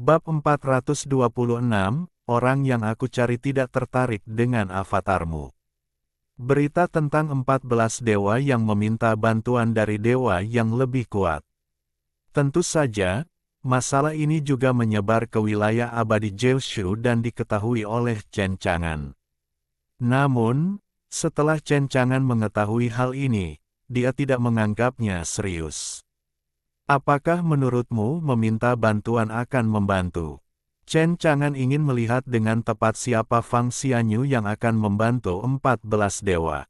Bab 426, orang yang aku cari tidak tertarik dengan avatarmu. Berita tentang 14 dewa yang meminta bantuan dari dewa yang lebih kuat. Tentu saja, masalah ini juga menyebar ke wilayah abadi Jeoshu dan diketahui oleh Chen Chang'an. Namun, setelah Chen Chang'an mengetahui hal ini, dia tidak menganggapnya serius. Apakah menurutmu meminta bantuan akan membantu? Chen Chang'an ingin melihat dengan tepat siapa Fang Xianyu yang akan membantu 14 dewa.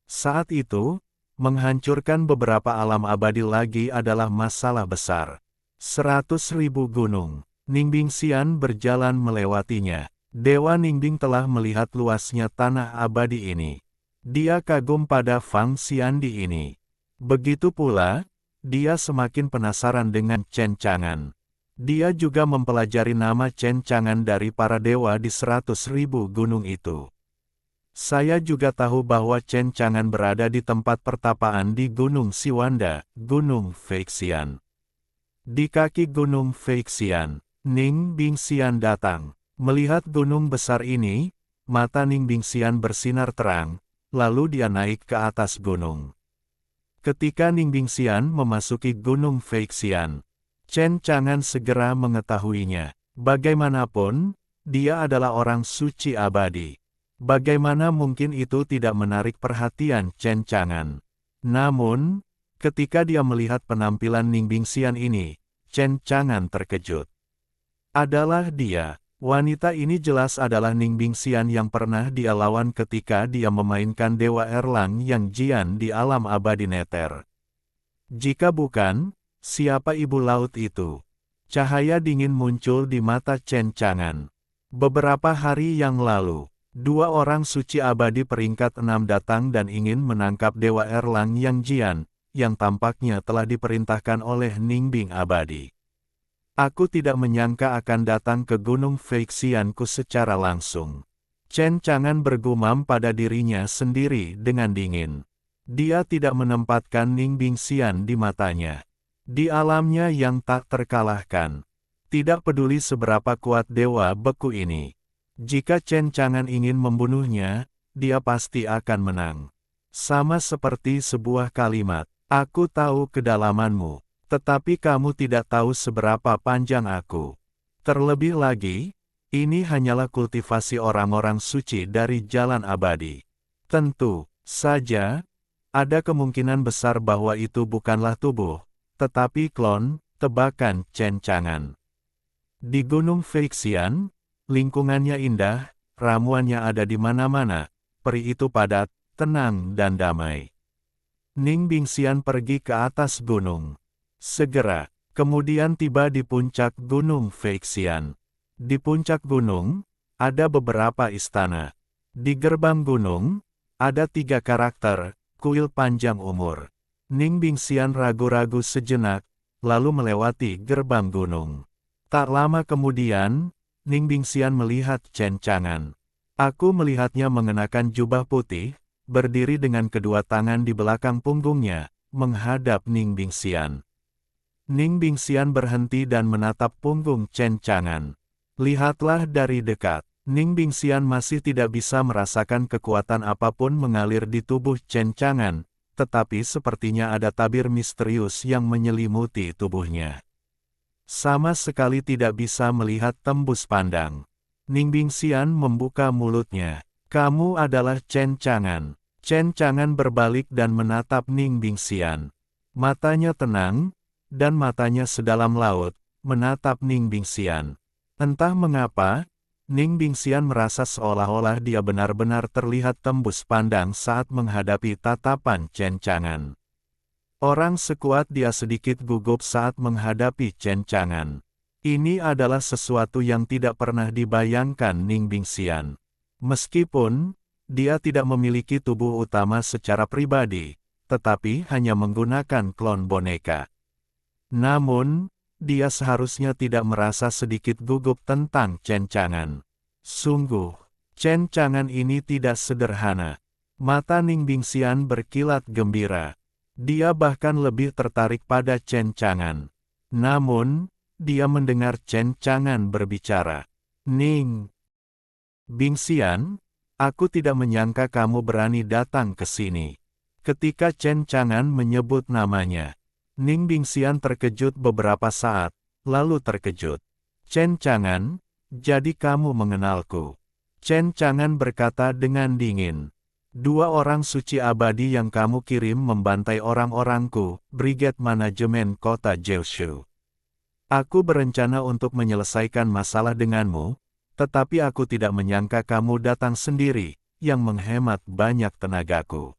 Saat itu, menghancurkan beberapa alam abadi lagi adalah masalah besar. 100.000 gunung. Ningbing Xian berjalan melewatinya. Dewa Ningbing telah melihat luasnya tanah abadi ini. Dia kagum pada Fang Xiandi ini. Begitu pula, dia semakin penasaran dengan Chen Chang'an. Dia juga mempelajari nama Chen Chang'an dari para dewa di 100.000 gunung itu. Saya juga tahu bahwa Chen Chang'an berada di tempat pertapaan di Gunung Siwanda, Gunung Feixian. Di kaki Gunung Feixian, Ningbing Xian datang. Melihat gunung besar ini, mata Ningbing Xian bersinar terang, lalu dia naik ke atas gunung. Ketika Ningbing Xian memasuki Gunung Feixian, Chen Chang'an segera mengetahuinya. Bagaimanapun, dia adalah orang suci abadi. Bagaimana mungkin itu tidak menarik perhatian Chen Chang'an? Namun, ketika dia melihat penampilan Ningbing Xian ini, Chen Chang'an terkejut. Adalah dia. Wanita ini jelas adalah Ningbing Xian yang pernah dia lawan ketika dia memainkan Dewa Erlang yang Jian di alam abadi Nether. Jika bukan, siapa ibu laut itu? Cahaya dingin muncul di mata Chen Chang'an. Beberapa hari yang lalu, dua orang suci abadi peringkat 6 datang dan ingin menangkap Dewa Erlang yang Jian, yang tampaknya telah diperintahkan oleh Ningbing abadi. Aku tidak menyangka akan datang ke Gunung Feixianku secara langsung. Chen Chang'an bergumam pada dirinya sendiri dengan dingin. Dia tidak menempatkan Ningbing Xian di matanya. Di alamnya yang tak terkalahkan. Tidak peduli seberapa kuat dewa beku ini. Jika Chen Chang'an ingin membunuhnya, dia pasti akan menang. Sama seperti sebuah kalimat, aku tahu kedalamanmu. Tetapi kamu tidak tahu seberapa panjang aku. Terlebih lagi, ini hanyalah kultivasi orang-orang suci dari jalan abadi. Tentu saja, ada kemungkinan besar bahwa itu bukanlah tubuh, tetapi klon, tebakan Chen Chang'an. Di Gunung Feixian, lingkungannya indah, ramuannya ada di mana-mana, peri itu padat, tenang dan damai. Ningbing Xian pergi ke atas gunung. Segera, kemudian tiba di puncak Gunung Feixian. Di puncak gunung, ada beberapa istana. Di gerbang gunung, ada 3 karakter, kuil panjang umur. Ningbing Xian ragu-ragu sejenak, lalu melewati gerbang gunung. Tak lama kemudian, Ningbing Xian melihat Chen Chang'an. Aku melihatnya mengenakan jubah putih, berdiri dengan kedua tangan di belakang punggungnya, menghadap Ningbing Xian. Ningbing Xian berhenti dan menatap punggung Chen Chang'an. Lihatlah dari dekat. Ningbing Xian masih tidak bisa merasakan kekuatan apapun mengalir di tubuh Chen Chang'an, tetapi sepertinya ada tabir misterius yang menyelimuti tubuhnya. Sama sekali tidak bisa melihat tembus pandang. Ningbing Xian membuka mulutnya. Kamu adalah Chen Chang'an. Chen Chang'an berbalik dan menatap Ningbing Xian. Matanya tenang, dan matanya sedalam laut, menatap Ningbing Xian. Entah mengapa, Ningbing Xian merasa seolah-olah dia benar-benar terlihat tembus pandang saat menghadapi tatapan Chen Chang'an. Orang sekuat dia sedikit gugup saat menghadapi Chen Chang'an. Ini adalah sesuatu yang tidak pernah dibayangkan Ningbing Xian. Meskipun, dia tidak memiliki tubuh utama secara pribadi, tetapi hanya menggunakan klon boneka. Namun, dia seharusnya tidak merasa sedikit gugup tentang Chen Chang'an. Sungguh, Chen Chang'an ini tidak sederhana. Mata Ningbing Xian berkilat gembira. Dia bahkan lebih tertarik pada Chen Chang'an. Namun, dia mendengar Chen Chang'an berbicara. Ning Bingxian, aku tidak menyangka kamu berani datang ke sini. Ketika Chen Chang'an menyebut namanya, Ning Bingxian terkejut beberapa saat, lalu terkejut. Chen Chang'an, jadi kamu mengenalku. Chen Chang'an berkata dengan dingin. 2 orang suci abadi yang kamu kirim membantai orang-orangku, Brigade Manajemen Kota Jiushu. Aku berencana untuk menyelesaikan masalah denganmu, tetapi aku tidak menyangka kamu datang sendiri, yang menghemat banyak tenagaku.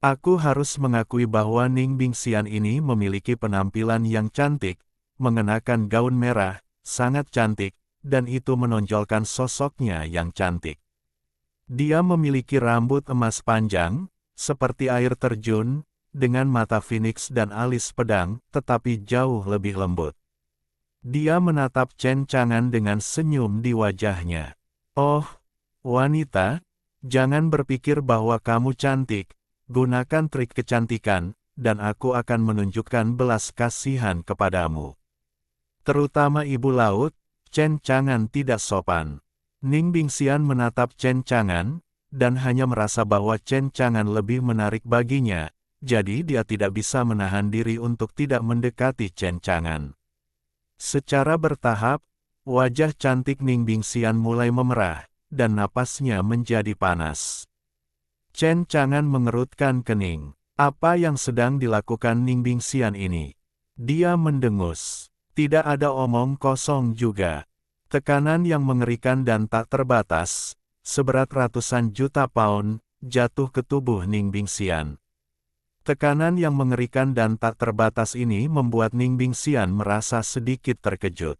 Aku harus mengakui bahwa Ning Bingxian ini memiliki penampilan yang cantik, mengenakan gaun merah, sangat cantik, dan itu menonjolkan sosoknya yang cantik. Dia memiliki rambut emas panjang, seperti air terjun, dengan mata phoenix dan alis pedang, tetapi jauh lebih lembut. Dia menatap Chen Chang'an dengan senyum di wajahnya. Oh, wanita, jangan berpikir bahwa kamu cantik, gunakan trik kecantikan, dan aku akan menunjukkan belas kasihan kepadamu. Terutama ibu laut, Chen Chang'an tidak sopan. Ning Bingxian menatap Chen Chang'an, dan hanya merasa bahwa Chen Chang'an lebih menarik baginya, jadi dia tidak bisa menahan diri untuk tidak mendekati Chen Chang'an. Secara bertahap, wajah cantik Ning Bingxian mulai memerah, dan napasnya menjadi panas. Chen Chang'an mengerutkan kening. Apa yang sedang dilakukan Ning Bingxian ini? Dia mendengus. Tidak ada omong kosong juga. Tekanan yang mengerikan dan tak terbatas, seberat ratusan juta pound, jatuh ke tubuh Ning Bingxian. Tekanan yang mengerikan dan tak terbatas ini membuat Ning Bingxian merasa sedikit terkejut.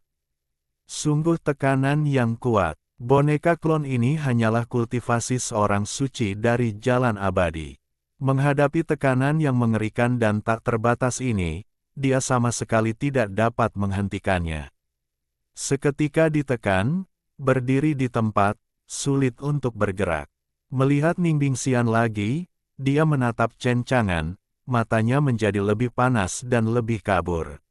Sungguh tekanan yang kuat. Boneka klon ini hanyalah kultivasi seorang suci dari jalan abadi. Menghadapi tekanan yang mengerikan dan tak terbatas ini, dia sama sekali tidak dapat menghentikannya. Seketika ditekan, berdiri di tempat, sulit untuk bergerak. Melihat Ning Bingxian lagi, dia menatap Chen Chang'an, matanya menjadi lebih panas dan lebih kabur.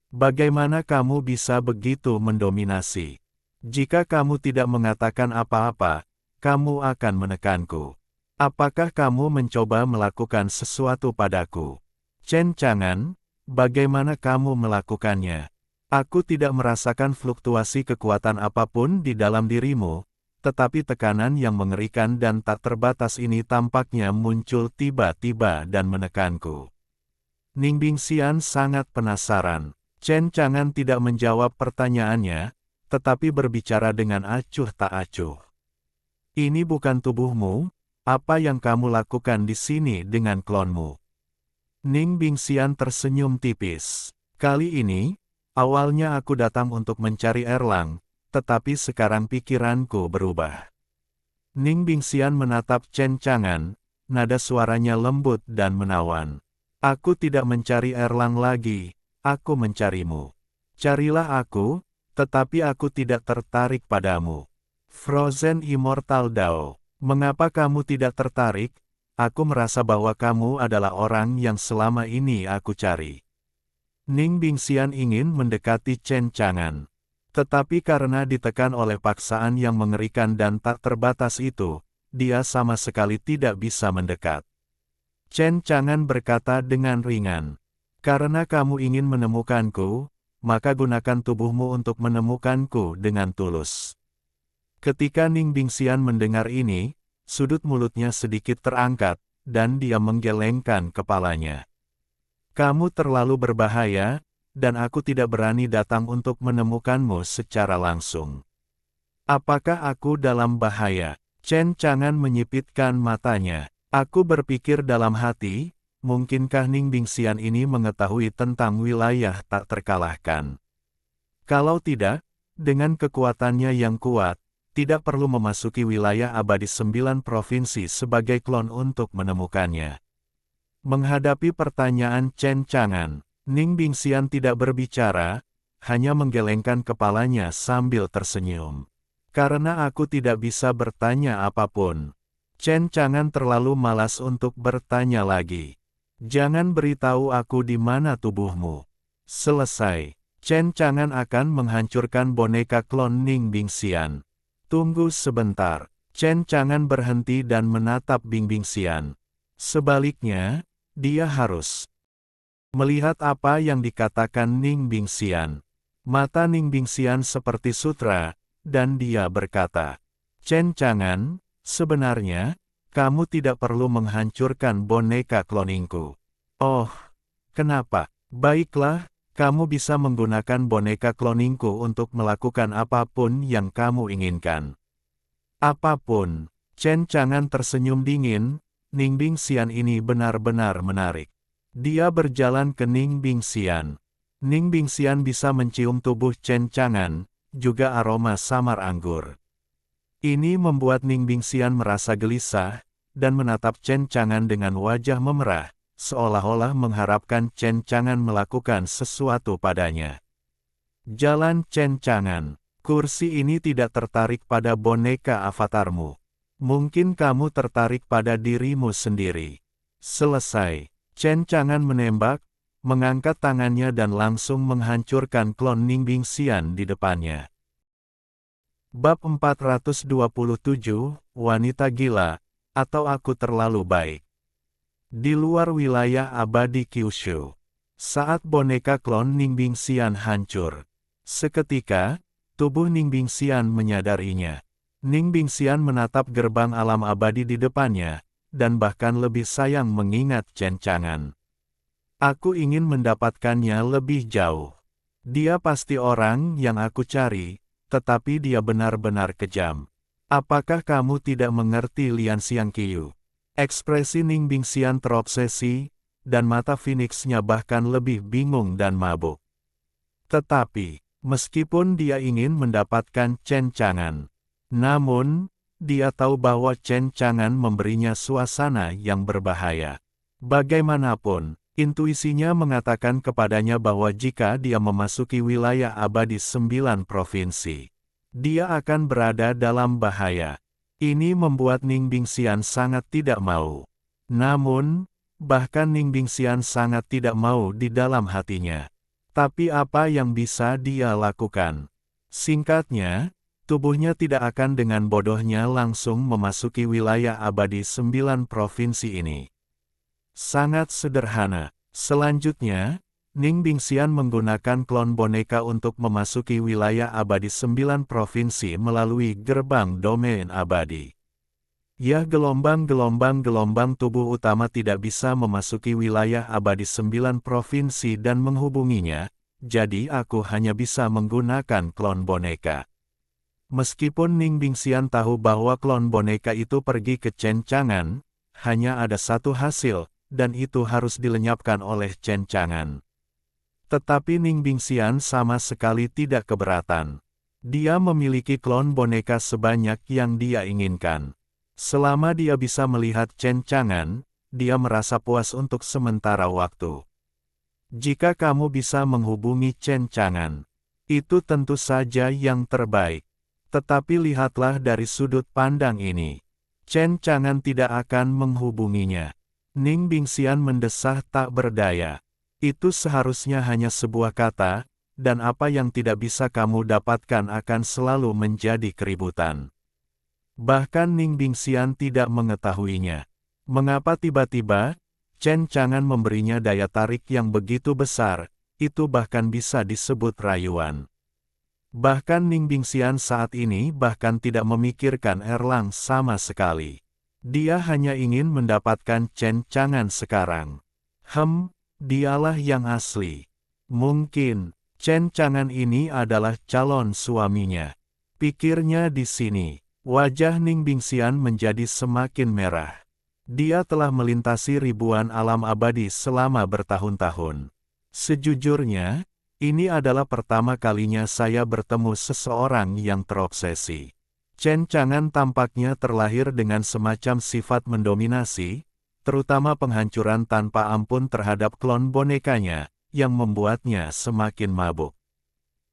Bagaimana kamu bisa begitu mendominasi? Jika kamu tidak mengatakan apa-apa, kamu akan menekanku. Apakah kamu mencoba melakukan sesuatu padaku? Chen Chang'an, bagaimana kamu melakukannya? Aku tidak merasakan fluktuasi kekuatan apapun di dalam dirimu, tetapi tekanan yang mengerikan dan tak terbatas ini tampaknya muncul tiba-tiba dan menekanku. Ning Bingxian sangat penasaran. Chen Chang'an tidak menjawab pertanyaannya, tetapi berbicara dengan acuh tak acuh. Ini bukan tubuhmu, apa yang kamu lakukan di sini dengan klonmu? Ning Bingxian tersenyum tipis. Kali ini, awalnya aku datang untuk mencari Erlang, tetapi sekarang pikiranku berubah. Ning Bingxian menatap Chen Chang'an, nada suaranya lembut dan menawan. Aku tidak mencari Erlang lagi, aku mencarimu. Carilah aku, tetapi aku tidak tertarik padamu. Frozen Immortal Dao, mengapa kamu tidak tertarik? Aku merasa bahwa kamu adalah orang yang selama ini aku cari. Ning Bingxian ingin mendekati Chen Chang'an. Tetapi karena ditekan oleh paksaan yang mengerikan dan tak terbatas itu, dia sama sekali tidak bisa mendekat. Chen Chang'an berkata dengan ringan, "Karena kamu ingin menemukanku, maka gunakan tubuhmu untuk menemukanku dengan tulus." Ketika Ning Bingxian mendengar ini, sudut mulutnya sedikit terangkat, dan dia menggelengkan kepalanya. "Kamu terlalu berbahaya, dan aku tidak berani datang untuk menemukanmu secara langsung." Apakah aku dalam bahaya? Chen Chang'an menyipitkan matanya. Aku berpikir dalam hati, mungkinkah Ning Bingxian ini mengetahui tentang wilayah tak terkalahkan? Kalau tidak, dengan kekuatannya yang kuat, tidak perlu memasuki wilayah abadi 9 provinsi sebagai klon untuk menemukannya. Menghadapi pertanyaan Chen Chang'an, Ning Bingxian tidak berbicara, hanya menggelengkan kepalanya sambil tersenyum. Karena aku tidak bisa bertanya apapun. Chen Chang'an terlalu malas untuk bertanya lagi. Jangan beritahu aku di mana tubuhmu. Selesai. Chen Chang'an akan menghancurkan boneka klon Ning Bingxian. Tunggu sebentar. Chen Chang'an berhenti dan menatap Bing Bingxian. Sebaliknya, dia harus melihat apa yang dikatakan Ning Bingxian. Mata Ning Bingxian seperti sutra, dan dia berkata, Chen Chang'an, sebenarnya, kamu tidak perlu menghancurkan boneka kloningku. Oh, kenapa? Baiklah, kamu bisa menggunakan boneka kloningku untuk melakukan apapun yang kamu inginkan. Apapun. Chen Chang'an tersenyum dingin. Ning Bingxian ini benar-benar menarik. Dia berjalan ke Ning Bingxian. Ning Bingxian bisa mencium tubuh Chen Chang'an, juga aroma samar anggur. Ini membuat Ning Bingxian merasa gelisah, dan menatap Chen Chang'an dengan wajah memerah, seolah-olah mengharapkan Chen Chang'an melakukan sesuatu padanya. Jalan Chen Chang'an. Kursi ini tidak tertarik pada boneka avatarmu. Mungkin kamu tertarik pada dirimu sendiri. Selesai. Chen Chang'an menembak, mengangkat tangannya dan langsung menghancurkan klon Ning Bingxian di depannya. Bab 427, Wanita Gila, atau Aku Terlalu Baik. Di luar wilayah abadi Kyushu. Saat boneka klon Ning Bingxian hancur, seketika, tubuh Ning Bingxian menyadarinya. Ning Bingxian menatap gerbang alam abadi di depannya, dan bahkan lebih sayang mengingat Chen Chang'an. Aku ingin mendapatkannya lebih jauh. Dia pasti orang yang aku cari, tetapi dia benar-benar kejam. Apakah kamu tidak mengerti Lian Xiangqiu? Ekspresi Ning Bingxian terobsesi, dan mata Phoenix-nya bahkan lebih bingung dan mabuk. Tetapi, meskipun dia ingin mendapatkan Chen Chang'an, namun, dia tahu bahwa Chen Chang'an memberinya suasana yang berbahaya. Bagaimanapun, intuisinya mengatakan kepadanya bahwa jika dia memasuki wilayah abadi 9 provinsi, dia akan berada dalam bahaya. Ini membuat Ning Bingxian sangat tidak mau. Namun, bahkan Ning Bingxian sangat tidak mau di dalam hatinya. Tapi apa yang bisa dia lakukan? Singkatnya, tubuhnya tidak akan dengan bodohnya langsung memasuki wilayah abadi 9 provinsi ini. Sangat sederhana. Selanjutnya, Ning Bingxian menggunakan klon boneka untuk memasuki wilayah abadi 9 provinsi melalui gerbang domain abadi. Ya, gelombang tubuh utama tidak bisa memasuki wilayah abadi 9 provinsi dan menghubunginya, jadi aku hanya bisa menggunakan klon boneka. Meskipun Ning Bingxian tahu bahwa klon boneka itu pergi ke Chen Chang'an, hanya ada satu hasil, dan itu harus dilenyapkan oleh Chen Chang'an. Tetapi Ning Bingxian sama sekali tidak keberatan. Dia memiliki klon boneka sebanyak yang dia inginkan. Selama dia bisa melihat Chen Chang'an, dia merasa puas untuk sementara waktu. Jika kamu bisa menghubungi Chen Chang'an, itu tentu saja yang terbaik. Tetapi lihatlah dari sudut pandang ini. Chen Chang'an tidak akan menghubunginya. Ning Bingxian mendesah tak berdaya. Itu seharusnya hanya sebuah kata, dan apa yang tidak bisa kamu dapatkan akan selalu menjadi keributan. Bahkan Ning Bingxian tidak mengetahuinya. Mengapa tiba-tiba, Chen Chang'an memberinya daya tarik yang begitu besar, itu bahkan bisa disebut rayuan. Bahkan Ning Bingxian saat ini bahkan tidak memikirkan Erlang sama sekali. Dia hanya ingin mendapatkan Chen Chang'an sekarang. Dialah yang asli. Mungkin, Chen Chang'an ini adalah calon suaminya. Pikirnya di sini. Wajah Ning Bingxian menjadi semakin merah. Dia telah melintasi ribuan alam abadi selama bertahun-tahun. Sejujurnya, ini adalah pertama kalinya saya bertemu seseorang yang terobsesi. Chen Chang'an tampaknya terlahir dengan semacam sifat mendominasi, terutama penghancuran tanpa ampun terhadap klon bonekanya, yang membuatnya semakin mabuk.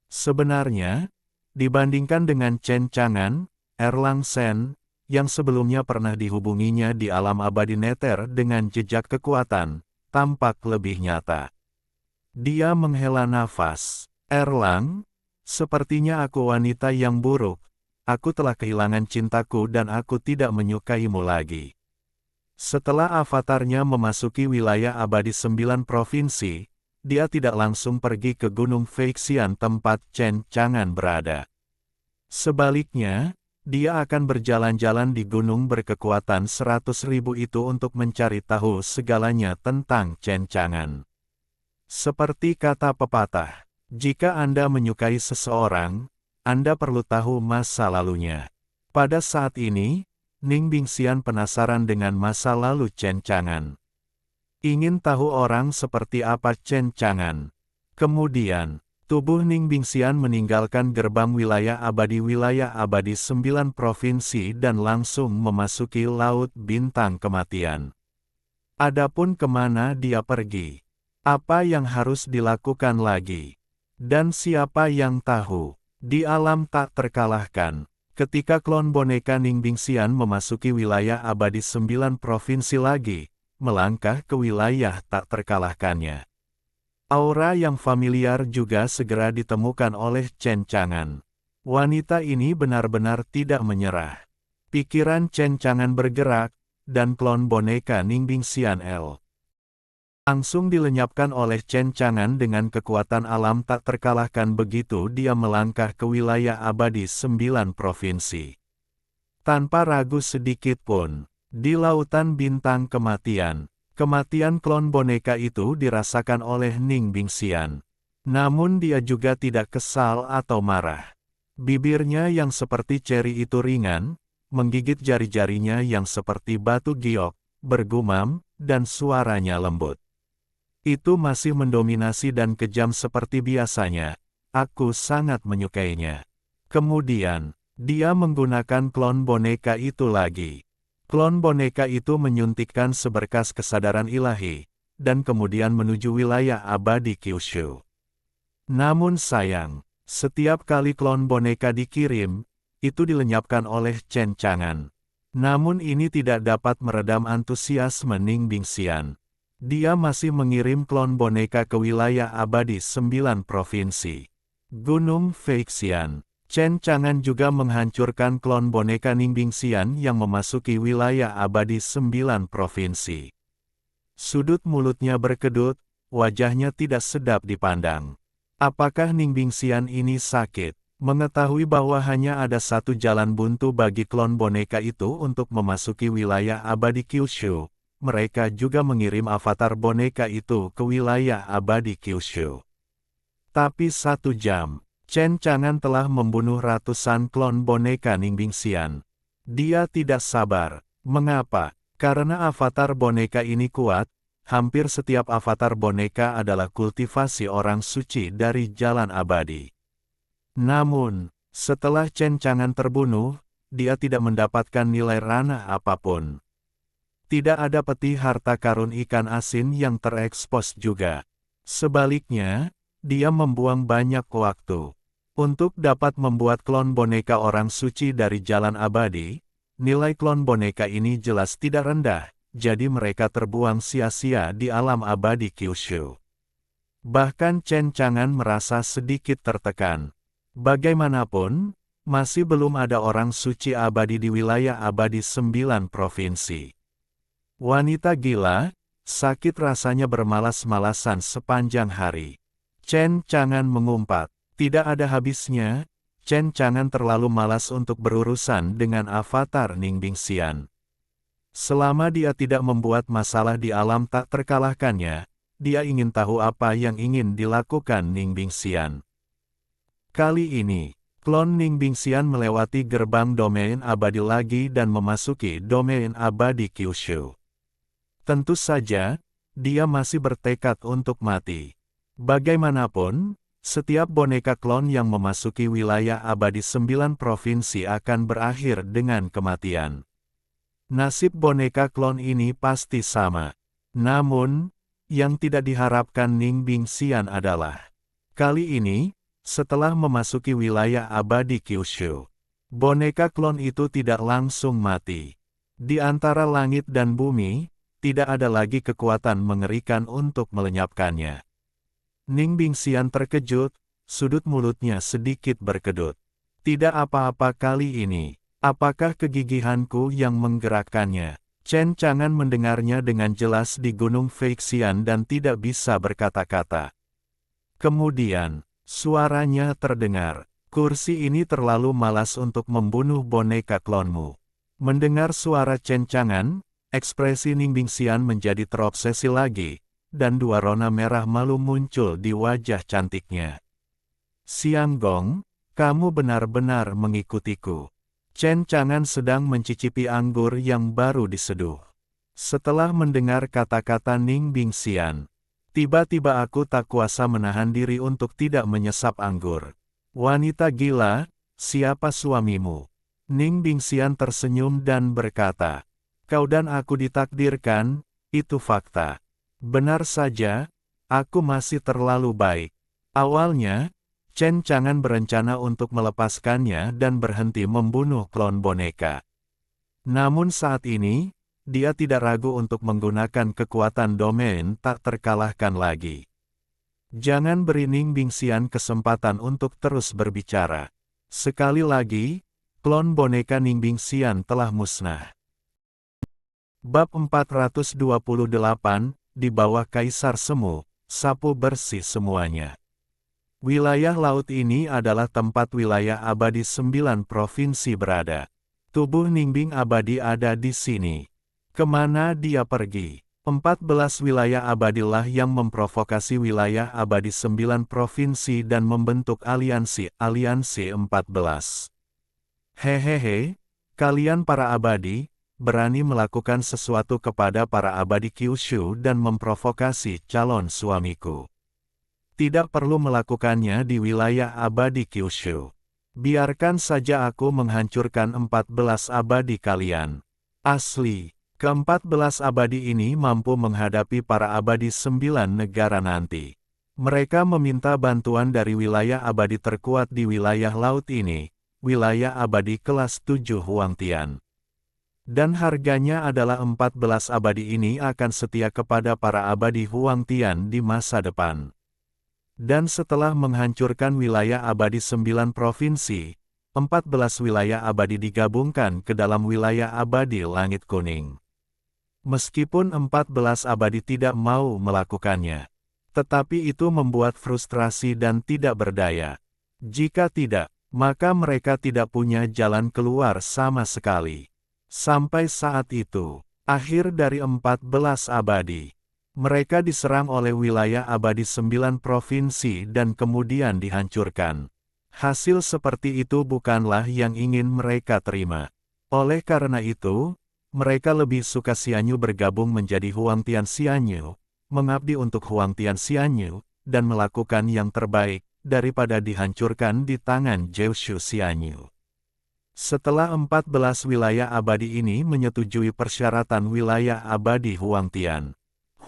Sebenarnya, dibandingkan dengan Chen Chang'an, Erlang Shen, yang sebelumnya pernah dihubunginya di alam abadi Nether dengan jejak kekuatan, tampak lebih nyata. Dia menghela nafas. Erlang, sepertinya aku wanita yang buruk. Aku telah kehilangan cintaku dan aku tidak menyukaimu lagi. Setelah avatarnya memasuki wilayah abadi 9 provinsi, dia tidak langsung pergi ke Gunung Feixian tempat Chen Chang'an berada. Sebaliknya, dia akan berjalan-jalan di gunung berkekuatan 100.000 itu untuk mencari tahu segalanya tentang Chen Chang'an. Seperti kata pepatah, jika Anda menyukai seseorang, Anda perlu tahu masa lalunya. Pada saat ini, Ning Bingxian penasaran dengan masa lalu Chen Chang'an. Ingin tahu orang seperti apa Chen Chang'an. Kemudian, tubuh Ning Bingxian meninggalkan gerbang wilayah abadi 9 provinsi dan langsung memasuki Laut Bintang Kematian. Adapun kemana dia pergi? Apa yang harus dilakukan lagi? Dan siapa yang tahu? Di alam tak terkalahkan, ketika klon boneka Ning Bingxian memasuki wilayah abadi 9 provinsi lagi, melangkah ke wilayah tak terkalahkannya. Aura yang familiar juga segera ditemukan oleh Chen Chang'an. Wanita ini benar-benar tidak menyerah. Pikiran Chen Chang'an bergerak, dan klon boneka Ning Bingxian L. langsung dilenyapkan oleh Chen Chang'an dengan kekuatan alam tak terkalahkan begitu dia melangkah ke wilayah abadi 9 provinsi. Tanpa ragu sedikit pun, di lautan bintang kematian, kematian klon boneka itu dirasakan oleh Ning Bingxian. Namun dia juga tidak kesal atau marah. Bibirnya yang seperti ceri itu ringan, menggigit jari-jarinya yang seperti batu giok, bergumam, dan suaranya lembut. Itu masih mendominasi dan kejam seperti biasanya. Aku sangat menyukainya. Kemudian, dia menggunakan klon boneka itu lagi. Klon boneka itu menyuntikkan seberkas kesadaran ilahi, dan kemudian menuju wilayah abadi Kyushu. Namun sayang, setiap kali klon boneka dikirim, itu dilenyapkan oleh Chen Chang'an. Namun ini tidak dapat meredam antusiasme Ning Bingxian. Dia masih mengirim klon boneka ke wilayah abadi 9 provinsi. Gunung Feixian. Chen Chang'an juga menghancurkan klon boneka Ning Bingxian yang memasuki wilayah abadi 9 provinsi. Sudut mulutnya berkedut, wajahnya tidak sedap dipandang. Apakah Ning Bingxian ini sakit? Mengetahui bahwa hanya ada satu jalan buntu bagi klon boneka itu untuk memasuki wilayah abadi Kyushu, mereka juga mengirim avatar boneka itu ke wilayah abadi Kyushu. Tapi 1 jam, Chen Chang'an telah membunuh ratusan klon boneka Ning Bingxian. Dia tidak sabar. Mengapa? Karena avatar boneka ini kuat, hampir setiap avatar boneka adalah kultivasi orang suci dari jalan abadi. Namun, setelah Chen Chang'an terbunuh, dia tidak mendapatkan nilai ranah apapun. Tidak ada peti harta karun ikan asin yang terekspos juga. Sebaliknya, dia membuang banyak waktu. Untuk dapat membuat klon boneka orang suci dari jalan abadi, nilai klon boneka ini jelas tidak rendah, jadi mereka terbuang sia-sia di alam abadi Kyushu. Bahkan Chen Chang'an merasa sedikit tertekan. Bagaimanapun, masih belum ada orang suci abadi di wilayah abadi 9 provinsi. Wanita gila, sakit rasanya bermalas-malasan sepanjang hari. Chen Chang'an mengumpat, tidak ada habisnya, Chen Chang'an terlalu malas untuk berurusan dengan avatar Ning Bingxian. Selama dia tidak membuat masalah di alam tak terkalahkannya, dia ingin tahu apa yang ingin dilakukan Ning Bingxian. Kali ini, klon Ning Bingxian melewati gerbang domain abadi lagi dan memasuki domain abadi Kyushu. Tentu saja, dia masih bertekad untuk mati. Bagaimanapun, setiap boneka klon yang memasuki wilayah abadi 9 provinsi akan berakhir dengan kematian. Nasib boneka klon ini pasti sama. Namun, yang tidak diharapkan Ning Bingxian adalah, kali ini, setelah memasuki wilayah abadi Kyushu, boneka klon itu tidak langsung mati. Di antara langit dan bumi, tidak ada lagi kekuatan mengerikan untuk melenyapkannya. Ning Bingxian terkejut, sudut mulutnya sedikit berkedut. Tidak apa-apa kali ini. Apakah kegigihanku yang menggerakkannya? Chen Chang'an mendengarnya dengan jelas di Gunung Feixian dan tidak bisa berkata-kata. Kemudian, suaranya terdengar. Kursi ini terlalu malas untuk membunuh boneka klonmu. Mendengar suara Chen Chang'an, ekspresi Ning Bingxian menjadi terobsesi lagi, dan dua rona merah malu muncul di wajah cantiknya. Xiang Gong, kamu benar-benar mengikutiku. Chen Chang'an sedang mencicipi anggur yang baru diseduh. Setelah mendengar kata-kata Ning Bingxian, tiba-tiba aku tak kuasa menahan diri untuk tidak menyesap anggur. Wanita gila, siapa suamimu? Ning Bingxian tersenyum dan berkata, kau dan aku ditakdirkan, itu fakta. Benar saja, aku masih terlalu baik. Awalnya, Chen Chang'an berencana untuk melepaskannya dan berhenti membunuh klon boneka. Namun saat ini, dia tidak ragu untuk menggunakan kekuatan domain tak terkalahkan lagi. Jangan beri Ning Bingxian kesempatan untuk terus berbicara. Sekali lagi, klon boneka Ning Bingxian telah musnah. Bab 428, di bawah Kaisar Semu, sapu bersih semuanya. Wilayah laut ini adalah tempat wilayah abadi 9 provinsi berada. Tubuh Ningbing abadi ada di sini. Kemana dia pergi? 14 wilayah abadilah yang memprovokasi wilayah abadi 9 provinsi dan membentuk aliansi 14. Hehehe, kalian para abadi, berani melakukan sesuatu kepada para abadi Kyushu dan memprovokasi calon suamiku. Tidak perlu melakukannya di wilayah abadi Kyushu. Biarkan saja aku menghancurkan 14 abadi kalian. Asli, ke-14 abadi ini mampu menghadapi para abadi 9 negara nanti. Mereka meminta bantuan dari wilayah abadi terkuat di wilayah laut ini, wilayah abadi kelas 7 Huangtian. Dan harganya adalah 14 abadi ini akan setia kepada para abadi Huangtian di masa depan. Dan setelah menghancurkan wilayah abadi 9 provinsi, 14 wilayah abadi digabungkan ke dalam wilayah abadi Langit Kuning. Meskipun 14 abadi tidak mau melakukannya, tetapi itu membuat frustrasi dan tidak berdaya. Jika tidak, maka mereka tidak punya jalan keluar sama sekali. Sampai saat itu, akhir dari 14 abadi. Mereka diserang oleh wilayah abadi 9 provinsi dan kemudian dihancurkan. Hasil seperti itu bukanlah yang ingin mereka terima. Oleh karena itu, mereka lebih suka Xianyu bergabung menjadi Huangtian Xianyu, mengabdi untuk Huangtian Xianyu, dan melakukan yang terbaik, daripada dihancurkan di tangan Jiushu Xianyu. Setelah 14 wilayah abadi ini menyetujui persyaratan wilayah abadi Huangtian,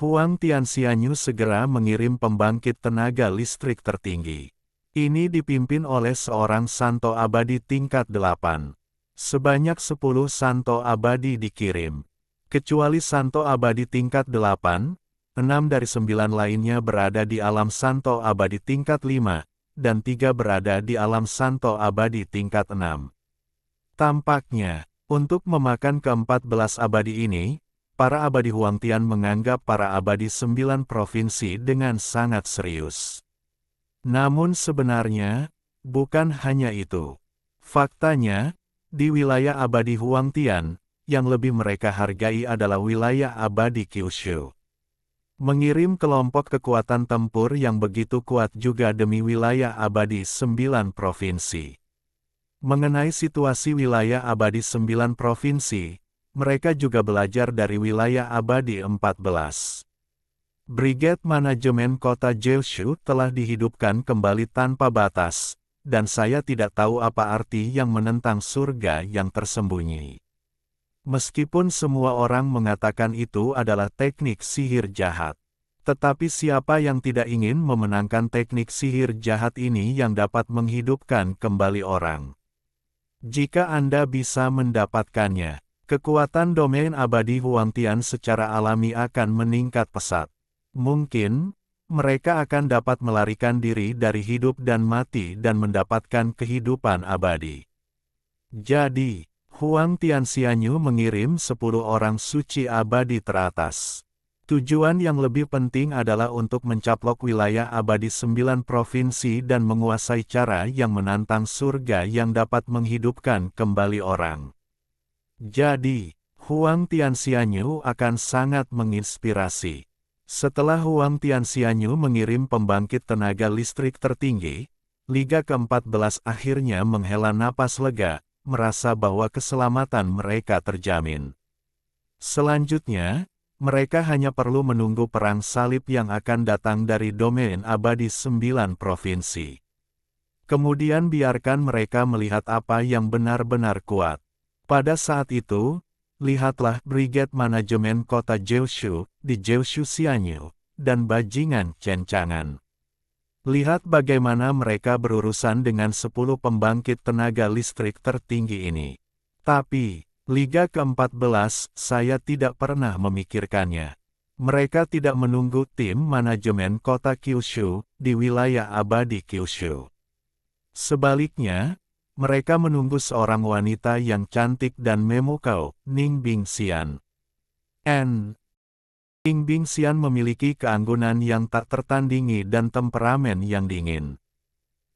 Huangtian Xianyu segera mengirim pembangkit tenaga listrik tertinggi. Ini dipimpin oleh seorang santo abadi tingkat 8. Sebanyak 10 santo abadi dikirim. Kecuali santo abadi tingkat 8, 6 dari 9 lainnya berada di alam santo abadi tingkat 5, dan 3 berada di alam santo abadi tingkat 6. Tampaknya, untuk memakan ke-14 abadi ini, para abadi Huangtian menganggap para abadi 9 provinsi dengan sangat serius. Namun sebenarnya, bukan hanya itu. Faktanya, di wilayah abadi Huangtian, yang lebih mereka hargai adalah wilayah abadi Kyushu. Mengirim kelompok kekuatan tempur yang begitu kuat juga demi wilayah abadi 9 provinsi. Mengenai situasi wilayah abadi 9 provinsi, mereka juga belajar dari wilayah abadi 14. Brigade Manajemen Kota Jiushu telah dihidupkan kembali tanpa batas, dan saya tidak tahu apa arti yang menentang surga yang tersembunyi. Meskipun semua orang mengatakan itu adalah teknik sihir jahat. Tetapi siapa yang tidak ingin memenangkan teknik sihir jahat ini yang dapat menghidupkan kembali orang? Jika Anda bisa mendapatkannya, kekuatan domain abadi Huangtian secara alami akan meningkat pesat. Mungkin, mereka akan dapat melarikan diri dari hidup dan mati dan mendapatkan kehidupan abadi. Jadi, Huang Tianxianyu mengirim 10 orang suci abadi teratas. Tujuan yang lebih penting adalah untuk mencaplok wilayah abadi 9 provinsi dan menguasai cara yang menantang surga yang dapat menghidupkan kembali orang. Jadi, Huang Tianxianyu akan sangat menginspirasi. Setelah Huang Tianxianyu mengirim pembangkit tenaga listrik tertinggi, Liga ke-14 akhirnya menghela napas lega, merasa bahwa keselamatan mereka terjamin. Selanjutnya, mereka hanya perlu menunggu perang salib yang akan datang dari domain abadi 9 provinsi. Kemudian biarkan mereka melihat apa yang benar-benar kuat. Pada saat itu, lihatlah Brigade Manajemen Kota Jiushu di Jiushu Xianyu, dan bajingan Cencangan. Lihat bagaimana mereka berurusan dengan 10 pembangkit tenaga listrik tertinggi ini. Tapi, Liga ke-14, saya tidak pernah memikirkannya. Mereka tidak menunggu tim manajemen kota Kyushu di wilayah abadi Kyushu. Sebaliknya, mereka menunggu seorang wanita yang cantik dan memukau, Ning Bingxian. Ning Bingxian memiliki keanggunan yang tak tertandingi dan temperamen yang dingin.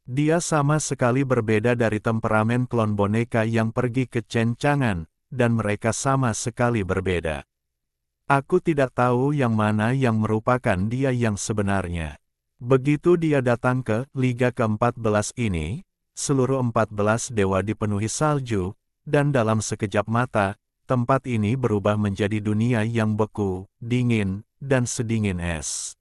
Dia sama sekali berbeda dari temperamen klon boneka yang pergi ke Cencangan, dan mereka sama sekali berbeda. Aku tidak tahu yang mana yang merupakan dia yang sebenarnya. Begitu dia datang ke Liga ke-14 ini, seluruh 14 dewa dipenuhi salju, dan dalam sekejap mata, tempat ini berubah menjadi dunia yang beku, dingin, dan sedingin es.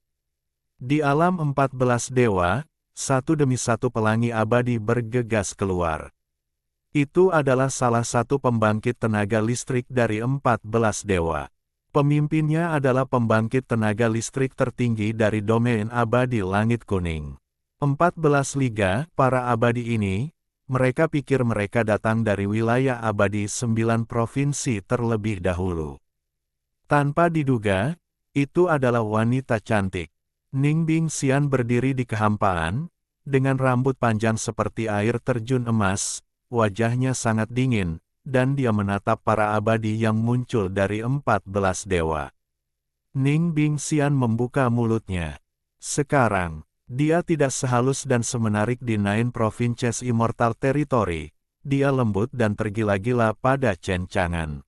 Di alam 14 dewa, satu demi satu pelangi abadi bergegas keluar. Itu adalah salah satu pembangkit tenaga listrik dari 14 dewa. Pemimpinnya adalah pembangkit tenaga listrik tertinggi dari domain abadi langit kuning. 14 liga, para abadi ini, mereka pikir mereka datang dari wilayah abadi 9 provinsi terlebih dahulu. Tanpa diduga, itu adalah wanita cantik. Ning Bingxian berdiri di kehampaan, dengan rambut panjang seperti air terjun emas, wajahnya sangat dingin, dan dia menatap para abadi yang muncul dari 14 dewa. Ning Bingxian membuka mulutnya. Sekarang, dia tidak sehalus dan semenarik di Nine Provinces Immortal Territory, dia lembut dan tergila-gila pada Cencangan.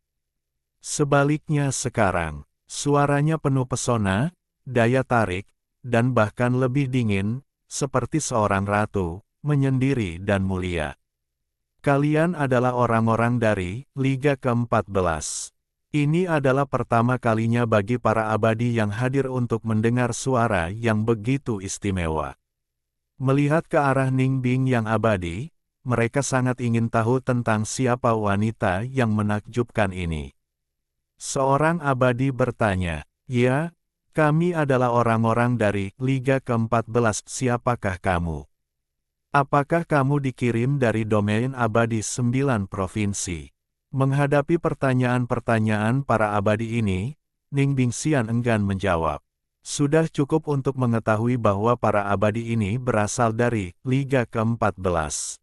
Sebaliknya sekarang, suaranya penuh pesona, daya tarik, dan bahkan lebih dingin, seperti seorang ratu, menyendiri dan mulia. Kalian adalah orang-orang dari Liga ke-14. Ini adalah pertama kalinya bagi para abadi yang hadir untuk mendengar suara yang begitu istimewa. Melihat ke arah Ning Bing yang abadi, mereka sangat ingin tahu tentang siapa wanita yang menakjubkan ini. Seorang abadi bertanya, "Ya, kami adalah orang-orang dari Liga ke-14, siapakah kamu? Apakah kamu dikirim dari domain abadi 9 provinsi?" Menghadapi pertanyaan-pertanyaan para abadi ini, Ning Bingxian enggan menjawab. Sudah cukup untuk mengetahui bahwa para abadi ini berasal dari Liga ke-14.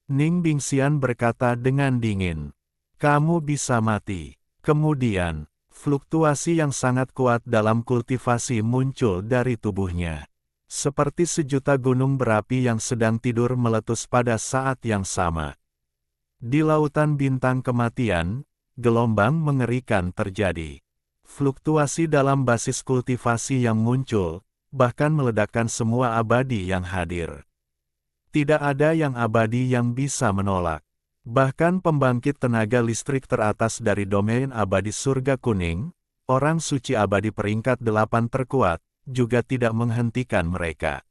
Ning Bingxian berkata dengan dingin, "Kamu bisa mati." Kemudian, fluktuasi yang sangat kuat dalam kultivasi muncul dari tubuhnya. Seperti sejuta gunung berapi yang sedang tidur meletus pada saat yang sama. Di lautan bintang kematian, gelombang mengerikan terjadi. Fluktuasi dalam basis kultivasi yang muncul, bahkan meledakkan semua abadi yang hadir. Tidak ada yang abadi yang bisa menolak. Bahkan pembangkit tenaga listrik teratas dari domain abadi surga kuning, orang suci abadi peringkat 8 terkuat, juga tidak menghentikan mereka.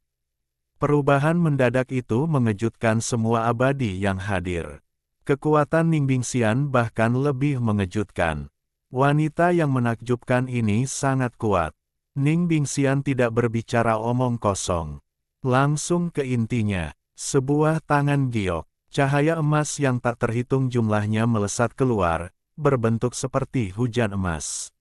Perubahan mendadak itu mengejutkan semua abadi yang hadir. Kekuatan Ning Bingxian bahkan lebih mengejutkan. Wanita yang menakjubkan ini sangat kuat. Ning Bingxian tidak berbicara omong kosong. Langsung ke intinya, sebuah tangan giok, cahaya emas yang tak terhitung jumlahnya melesat keluar, berbentuk seperti hujan emas.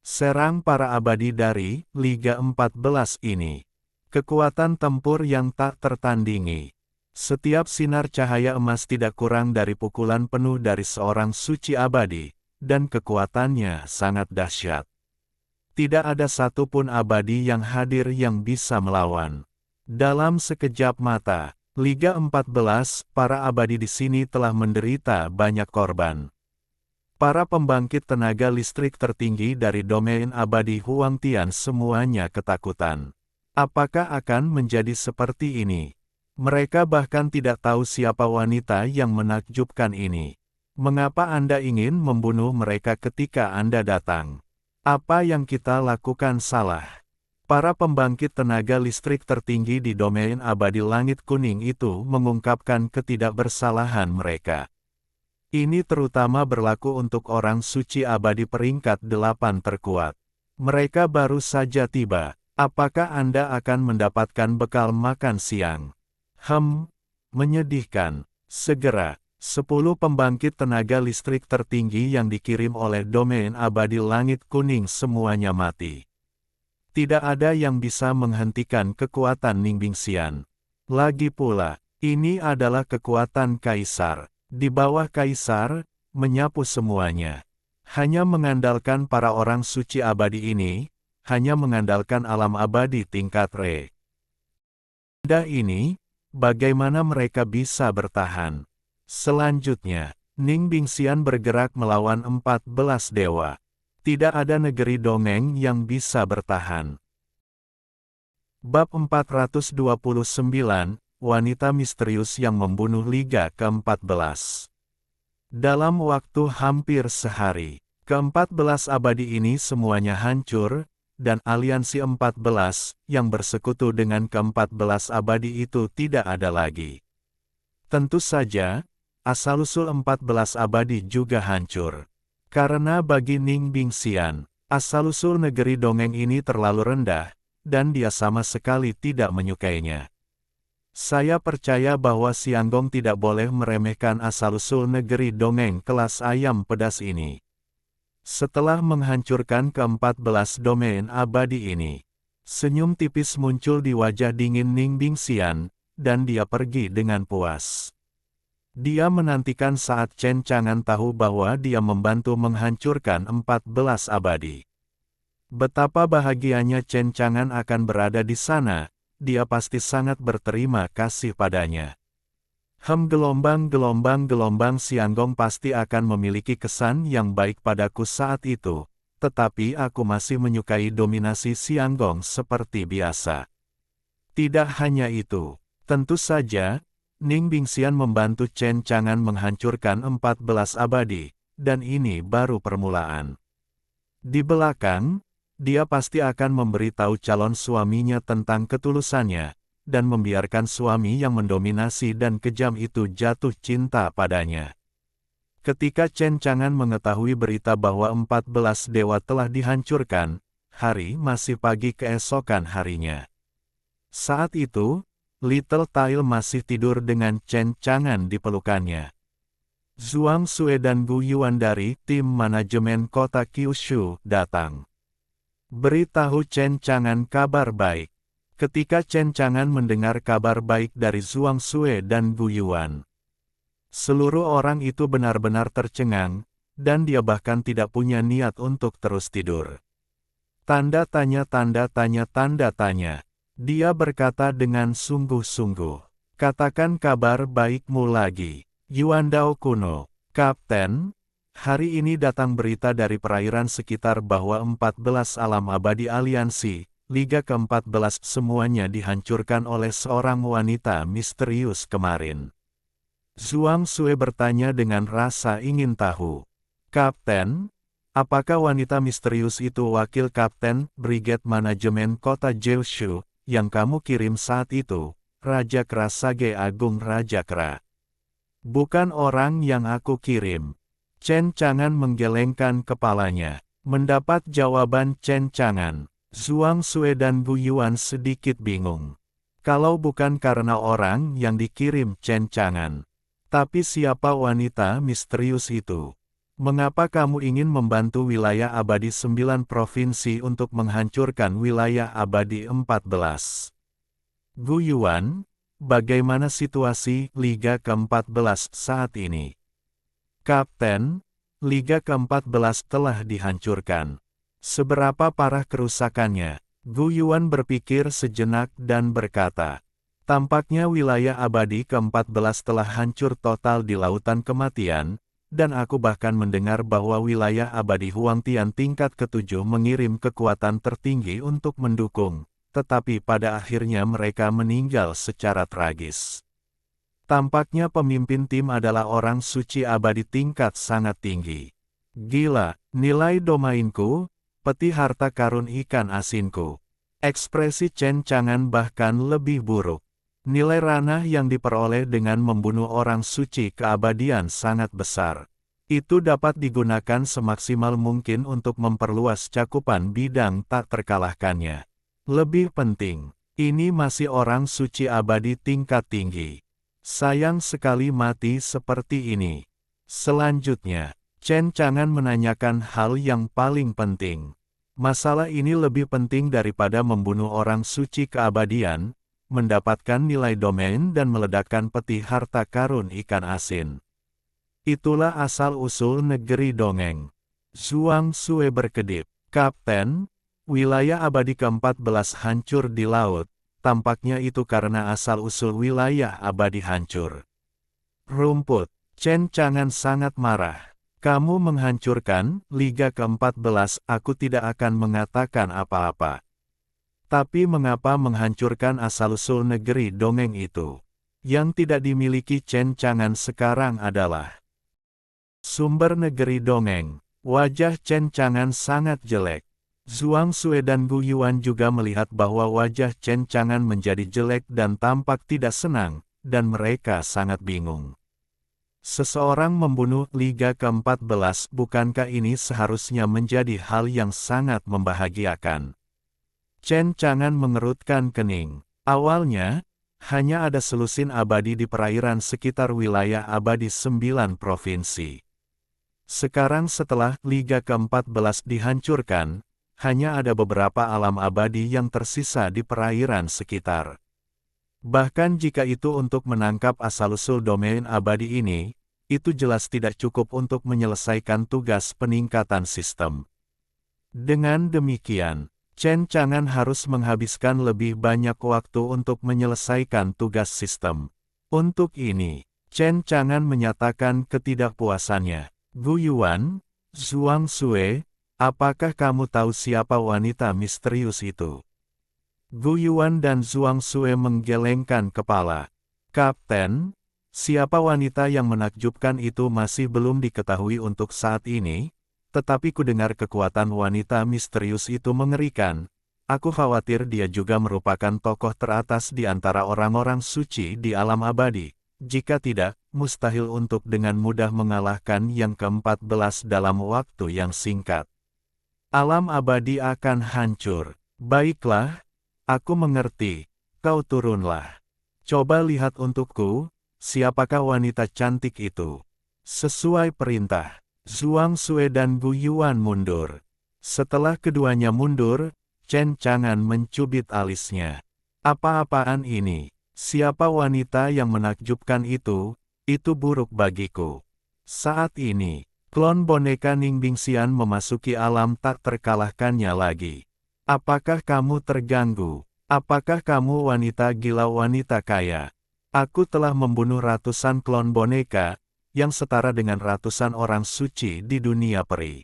Serang para abadi dari Liga 14 ini. Kekuatan tempur yang tak tertandingi. Setiap sinar cahaya emas tidak kurang dari pukulan penuh dari seorang suci abadi, dan kekuatannya sangat dahsyat. Tidak ada satupun abadi yang hadir yang bisa melawan. Dalam sekejap mata, Liga 14, para abadi di sini telah menderita banyak korban. Para pembangkit tenaga listrik tertinggi dari domain abadi Huangtian semuanya ketakutan. Apakah akan menjadi seperti ini? Mereka bahkan tidak tahu siapa wanita yang menakjubkan ini. Mengapa Anda ingin membunuh mereka ketika Anda datang? Apa yang kita lakukan salah? Para pembangkit tenaga listrik tertinggi di domain abadi langit kuning itu mengungkapkan ketidakbersalahan mereka. Ini terutama berlaku untuk orang suci abadi peringkat 8 terkuat. Mereka baru saja tiba. Apakah Anda akan mendapatkan bekal makan siang? Menyedihkan. Segera. 10 pembangkit tenaga listrik tertinggi yang dikirim oleh domain abadi langit kuning semuanya mati. Tidak ada yang bisa menghentikan kekuatan Ningbingxian. Lagi pula, ini adalah kekuatan Kaisar. Di bawah Kaisar, menyapu semuanya. Hanya mengandalkan para orang suci abadi ini, hanya mengandalkan alam abadi tingkat Re. Ini, bagaimana mereka bisa bertahan? Selanjutnya, Ningbingxian bergerak melawan 14 dewa. Tidak ada negeri dongeng yang bisa bertahan. Bab 429, Wanita Misterius yang Membunuh Liga ke-14. Dalam waktu hampir sehari, ke-14 abadi ini semuanya hancur, dan aliansi 14 yang bersekutu dengan ke-14 abadi itu tidak ada lagi. Tentu saja, asal-usul 14 abadi juga hancur. Karena bagi Ningbingxian, asal-usul negeri dongeng ini terlalu rendah, dan dia sama sekali tidak menyukainya. Saya percaya bahwa Xianggong tidak boleh meremehkan asal-usul negeri dongeng kelas ayam pedas ini. Setelah menghancurkan ke-14 domain abadi ini, senyum tipis muncul di wajah dingin Ningbingxian, dan dia pergi dengan puas. Dia menantikan saat Chen Chang'an tahu bahwa dia membantu menghancurkan 14 abadi. Betapa bahagianya Chen Chang'an akan berada di sana, dia pasti sangat berterima kasih padanya. Gelombang-gelombang Xianggong pasti akan memiliki kesan yang baik padaku saat itu, tetapi aku masih menyukai dominasi Xianggong seperti biasa. Tidak hanya itu, tentu saja, Ningbingxian membantu Chen Chang'an menghancurkan 14 abadi, dan ini baru permulaan. Di belakang, dia pasti akan memberitahu calon suaminya tentang ketulusannya, dan membiarkan suami yang mendominasi dan kejam itu jatuh cinta padanya. Ketika Chen Chang'an mengetahui berita bahwa 14 dewa telah dihancurkan, hari masih pagi keesokan harinya. Saat itu, Little Tail masih tidur dengan Chen Chang'an di pelukannya. Zhuang Sue dan Gu Yuan dari tim manajemen kota Kyushu datang. Beritahu Chen Chang'an kabar baik. Ketika Chen Chang'an mendengar kabar baik dari Zhuang Sue dan Gu Yuan, seluruh orang itu benar-benar tercengang, dan dia bahkan tidak punya niat untuk terus tidur. Tanda tanya. Dia berkata dengan sungguh-sungguh. Katakan kabar baikmu lagi, Yuandao kuno. Kapten, hari ini datang berita dari perairan sekitar bahwa 14 alam abadi aliansi, Liga ke-14 semuanya dihancurkan oleh seorang wanita misterius kemarin. Zhuang Sue bertanya dengan rasa ingin tahu. Kapten, apakah wanita misterius itu wakil Kapten Brigade Manajemen Kota Jeushu, yang kamu kirim saat itu, Raja Kera Sage Agung Raja Kera? Bukan orang yang aku kirim. Chen Chang'an menggelengkan kepalanya. Mendapat jawaban Chen Chang'an, Zhuang Sue dan Gu Yuan sedikit bingung. Kalau bukan karena orang yang dikirim Chen Chang'an, tapi siapa wanita misterius itu? Mengapa kamu ingin membantu wilayah abadi 9 provinsi untuk menghancurkan wilayah abadi 14? Gu Yuan, bagaimana situasi Liga ke-14 saat ini? Kapten, Liga ke-14 telah dihancurkan. Seberapa parah kerusakannya? Gu Yuan berpikir sejenak dan berkata, tampaknya wilayah abadi ke-14 telah hancur total di lautan kematian, dan aku bahkan mendengar bahwa wilayah abadi Huangtian tingkat ke-7 mengirim kekuatan tertinggi untuk mendukung, tetapi pada akhirnya mereka meninggal secara tragis. Tampaknya pemimpin tim adalah orang suci abadi tingkat sangat tinggi. Gila, nilai domainku, peti harta karun ikan asinku. Ekspresi Chen Chang'an bahkan lebih buruk. Nilai ranah yang diperoleh dengan membunuh orang suci keabadian sangat besar. Itu dapat digunakan semaksimal mungkin untuk memperluas cakupan bidang tak terkalahkannya. Lebih penting, ini masih orang suci abadi tingkat tinggi. Sayang sekali mati seperti ini. Selanjutnya, Chen Chang'an menanyakan hal yang paling penting. Masalah ini lebih penting daripada membunuh orang suci keabadian, mendapatkan nilai domain dan meledakkan peti harta karun ikan asin. Itulah asal-usul negeri dongeng. Zhuang Sue berkedip, Kapten, wilayah abadi ke-14 hancur di laut, tampaknya itu karena asal-usul wilayah abadi hancur. Rumput, Chen Chang'an sangat marah. Kamu menghancurkan Liga ke-14, aku tidak akan mengatakan apa-apa. Tapi mengapa menghancurkan asal-usul negeri dongeng itu? Yang tidak dimiliki Chen Chang'an sekarang adalah sumber negeri dongeng. Wajah Chen Chang'an sangat jelek. Zhuang Sue dan Gu Yuan juga melihat bahwa wajah Chen Chang'an menjadi jelek dan tampak tidak senang, dan mereka sangat bingung. Seseorang membunuh Liga ke-14, bukankah ini seharusnya menjadi hal yang sangat membahagiakan? Chen Chang'an mengerutkan kening. Awalnya, hanya ada selusin abadi di perairan sekitar wilayah abadi 9 provinsi. Sekarang setelah Liga ke-14 dihancurkan, hanya ada beberapa alam abadi yang tersisa di perairan sekitar. Bahkan jika itu untuk menangkap asal-usul domain abadi ini, itu jelas tidak cukup untuk menyelesaikan tugas peningkatan sistem. Dengan demikian, Chen Chang'an harus menghabiskan lebih banyak waktu untuk menyelesaikan tugas sistem. Untuk ini, Chen Chang'an menyatakan ketidakpuasannya. Gu Yuan, Zhuang Sue, apakah kamu tahu siapa wanita misterius itu? Gu Yuan dan Zhuang Sue menggelengkan kepala. Kapten, siapa wanita yang menakjubkan itu masih belum diketahui untuk saat ini? Tetapi ku dengar kekuatan wanita misterius itu mengerikan. Aku khawatir dia juga merupakan tokoh teratas di antara orang-orang suci di alam abadi. Jika tidak, mustahil untuk dengan mudah mengalahkan yang ke-14 dalam waktu yang singkat. Alam abadi akan hancur. Baiklah, aku mengerti. Kau turunlah. Coba lihat untukku, siapakah wanita cantik itu? Sesuai perintah. Zhuang Sue dan Gu Yuan mundur. Setelah keduanya mundur, Chen Chang'an mencubit alisnya. Apa-apaan ini? Siapa wanita yang menakjubkan itu? Itu buruk bagiku. Saat ini, klon boneka Ning Bingxian memasuki alam tak terkalahkannya lagi. Apakah kamu terganggu? Apakah kamu wanita gila, wanita kaya? Aku telah membunuh ratusan klon boneka, yang setara dengan ratusan orang suci di dunia peri.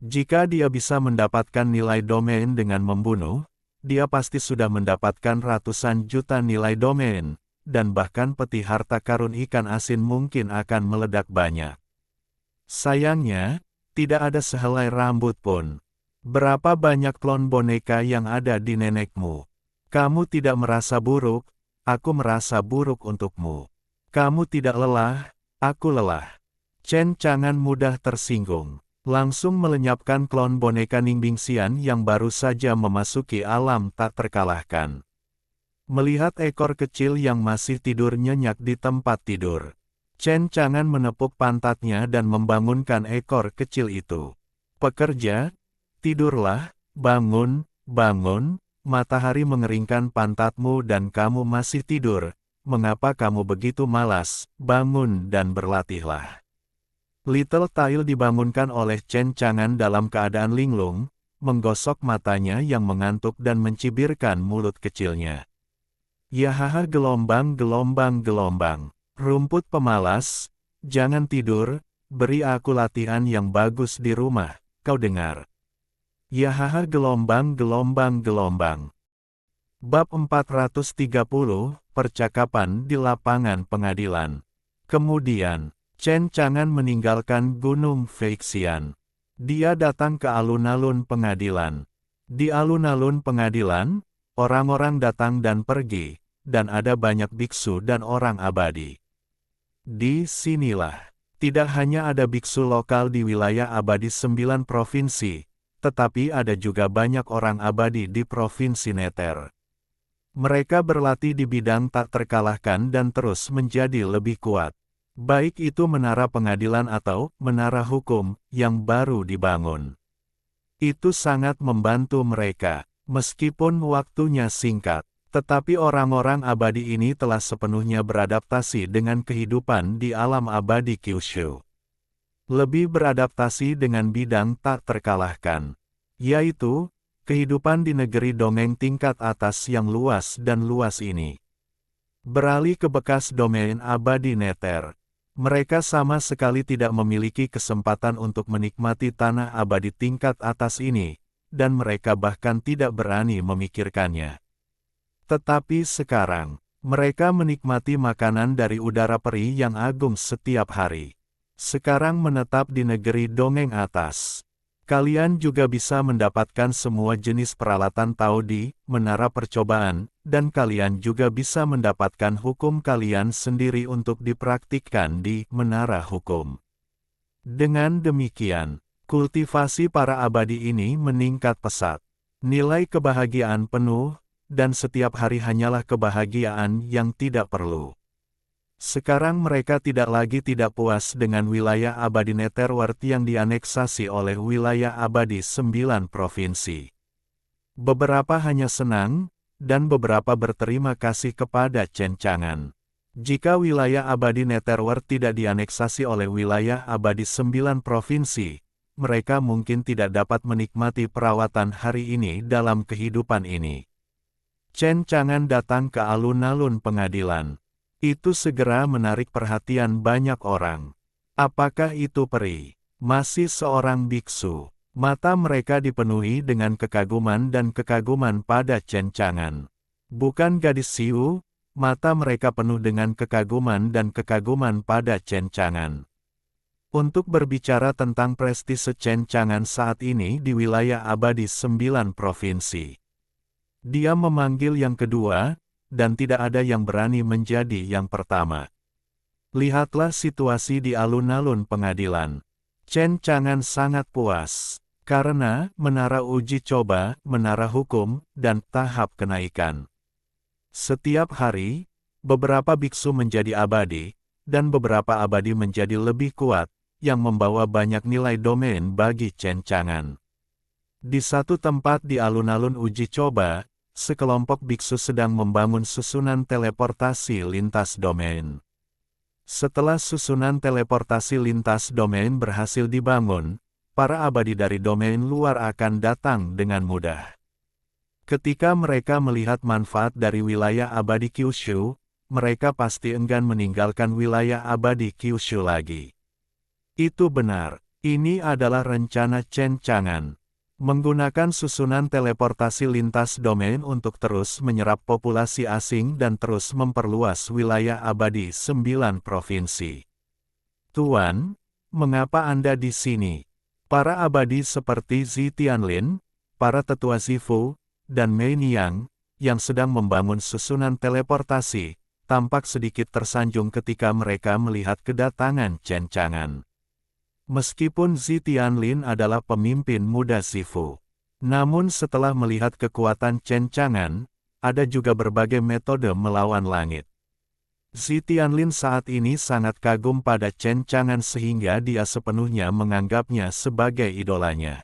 Jika dia bisa mendapatkan nilai domain dengan membunuh, dia pasti sudah mendapatkan ratusan juta nilai domain, dan bahkan peti harta karun ikan asin mungkin akan meledak banyak. Sayangnya, tidak ada sehelai rambut pun. Berapa banyak klon boneka yang ada di nenekmu? Kamu tidak merasa buruk, aku merasa buruk untukmu. Kamu tidak lelah, aku lelah. Chen Chang'an mudah tersinggung. Langsung melenyapkan klon boneka Ning Bingxian yang baru saja memasuki alam tak terkalahkan. Melihat ekor kecil yang masih tidur nyenyak di tempat tidur, Chen Chang'an menepuk pantatnya dan membangunkan ekor kecil itu. Pekerja, tidurlah, bangun, bangun, matahari mengeringkan pantatmu dan kamu masih tidur. Mengapa kamu begitu malas? Bangun dan berlatihlah. Little Tail dibangunkan oleh Chen Chang'an dalam keadaan linglung, menggosok matanya yang mengantuk dan mencibirkan mulut kecilnya. Yahaha gelombang gelombang gelombang. Rumput pemalas, jangan tidur, beri aku latihan yang bagus di rumah, kau dengar. Yahaha gelombang gelombang gelombang. Bab 430, Percakapan di Lapangan Pengadilan. Kemudian, Chen Chang'an meninggalkan Gunung Feixian. Dia datang ke alun-alun pengadilan. Di alun-alun pengadilan, orang-orang datang dan pergi, dan ada banyak biksu dan orang abadi. Di sinilah, tidak hanya ada biksu lokal di wilayah abadi 9 provinsi, tetapi ada juga banyak orang abadi di Provinsi Neter. Mereka berlatih di bidang tak terkalahkan dan terus menjadi lebih kuat. Baik itu menara pengadilan atau menara hukum yang baru dibangun. Itu sangat membantu mereka, meskipun waktunya singkat. Tetapi orang-orang abadi ini telah sepenuhnya beradaptasi dengan kehidupan di alam abadi Kyushu. Lebih beradaptasi dengan bidang tak terkalahkan, yaitu kehidupan di negeri dongeng tingkat atas yang luas dan luas ini. Beralih ke bekas domain abadi Neter, mereka sama sekali tidak memiliki kesempatan untuk menikmati tanah abadi tingkat atas ini, dan mereka bahkan tidak berani memikirkannya. Tetapi sekarang, mereka menikmati makanan dari udara peri yang agung setiap hari. Sekarang menetap di negeri dongeng atas. Kalian juga bisa mendapatkan semua jenis peralatan Tao di menara percobaan, dan kalian juga bisa mendapatkan hukum kalian sendiri untuk dipraktikkan di menara hukum. Dengan demikian, kultivasi para abadi ini meningkat pesat. Nilai kebahagiaan penuh, dan setiap hari hanyalah kebahagiaan yang tidak perlu. Sekarang mereka tidak lagi tidak puas dengan wilayah abadi Netherworld yang dianeksasi oleh wilayah abadi 9 provinsi. Beberapa hanya senang, dan beberapa berterima kasih kepada Chen Chang'an. Jika wilayah abadi Netherworld tidak dianeksasi oleh wilayah abadi 9 provinsi, mereka mungkin tidak dapat menikmati perawatan hari ini dalam kehidupan ini. Chen Chang'an datang ke alun-alun pengadilan. Itu segera menarik perhatian banyak orang. Apakah itu peri? Masih seorang biksu. Mata mereka dipenuhi dengan kekaguman dan kekaguman pada Chen Chang'an. Bukan gadis Siu, mata mereka penuh dengan kekaguman dan kekaguman pada Chen Chang'an. Untuk berbicara tentang prestise Chen Chang'an saat ini di wilayah abadi 9 provinsi. Dia memanggil yang kedua, dan tidak ada yang berani menjadi yang pertama. Lihatlah situasi di alun-alun pengadilan. Chen Chang'an sangat puas, karena menara uji coba, menara hukum, dan tahap kenaikan. Setiap hari, beberapa biksu menjadi abadi, dan beberapa abadi menjadi lebih kuat, yang membawa banyak nilai domain bagi Chen Chang'an. Di satu tempat di alun-alun uji coba, sekelompok biksu sedang membangun susunan teleportasi lintas domain. Setelah susunan teleportasi lintas domain berhasil dibangun, para abadi dari domain luar akan datang dengan mudah. Ketika mereka melihat manfaat dari wilayah abadi Kyushu, mereka pasti enggan meninggalkan wilayah abadi Kyushu lagi. Itu benar, ini adalah rencana Chen Chang'an. Menggunakan susunan teleportasi lintas domain untuk terus menyerap populasi asing dan terus memperluas wilayah abadi 9 provinsi. Tuan, mengapa Anda di sini? Para abadi seperti Zi Tianlin, para tetua Zifu, dan Mei Niang, yang sedang membangun susunan teleportasi, tampak sedikit tersanjung ketika mereka melihat kedatangan Chen Chang'an. Meskipun Zi Tianlin adalah pemimpin muda Zifu, namun setelah melihat kekuatan Chen Chang'an, ada juga berbagai metode melawan langit. Zitianlin saat ini sangat kagum pada Chen Chang'an sehingga dia sepenuhnya menganggapnya sebagai idolanya.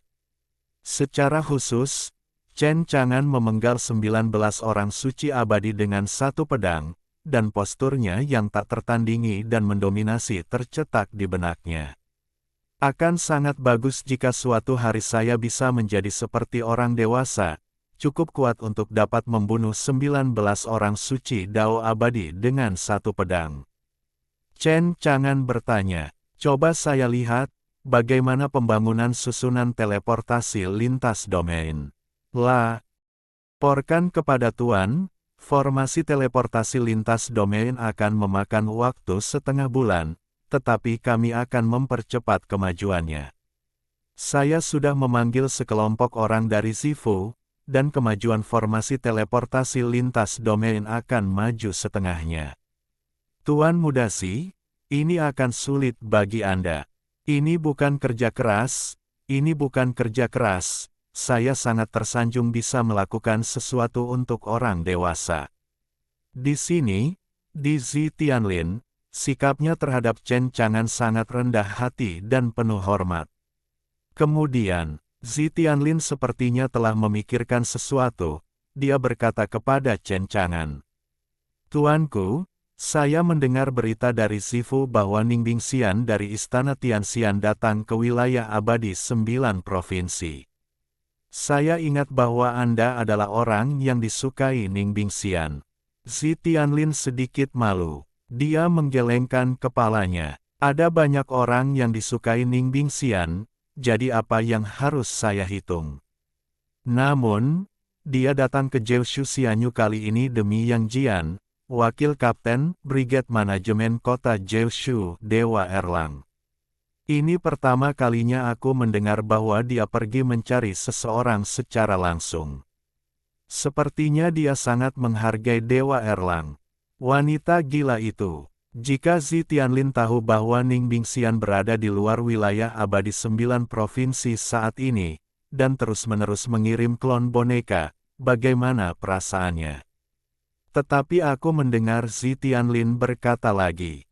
Secara khusus, Chen Chang'an memenggal 19 orang suci abadi dengan satu pedang, dan posturnya yang tak tertandingi dan mendominasi tercetak di benaknya. Akan sangat bagus jika suatu hari saya bisa menjadi seperti orang dewasa, cukup kuat untuk dapat membunuh 19 orang suci Dao abadi dengan satu pedang. Chen Chang'an bertanya, coba saya lihat, bagaimana pembangunan susunan teleportasi lintas domain. Laporkan kepada Tuan, formasi teleportasi lintas domain akan memakan waktu setengah bulan, tetapi kami akan mempercepat kemajuannya. Saya sudah memanggil sekelompok orang dari Zifu, dan kemajuan formasi teleportasi lintas domain akan maju setengahnya. Tuan Mudasi, ini akan sulit bagi Anda. Ini bukan kerja keras, saya sangat tersanjung bisa melakukan sesuatu untuk orang dewasa. Di sini, di Zitianlin, sikapnya terhadap Chen Chang'an sangat rendah hati dan penuh hormat. Kemudian, Zitianlin sepertinya telah memikirkan sesuatu, dia berkata kepada Chen Chang'an. Tuanku, saya mendengar berita dari Zifu bahwa Ningbing Xian dari Istana Tianxian datang ke wilayah abadi 9 provinsi. Saya ingat bahwa Anda adalah orang yang disukai Ningbing Xian. Zitianlin sedikit malu. Dia menggelengkan kepalanya. Ada banyak orang yang disukai Ningbing Xian, jadi apa yang harus saya hitung? Namun, dia datang ke Jiushu Xianyu kali ini demi Yang Jian, Wakil Kapten Brigade Manajemen Kota Jiushu, Dewa Erlang. Ini pertama kalinya aku mendengar bahwa dia pergi mencari seseorang secara langsung. Sepertinya dia sangat menghargai Dewa Erlang. Wanita gila itu. Jika Zitianlin tahu bahwa Ningbing Xian berada di luar wilayah abadi 9 provinsi saat ini, dan terus-menerus mengirim klon boneka, bagaimana perasaannya? Tetapi aku mendengar Zitianlin berkata lagi,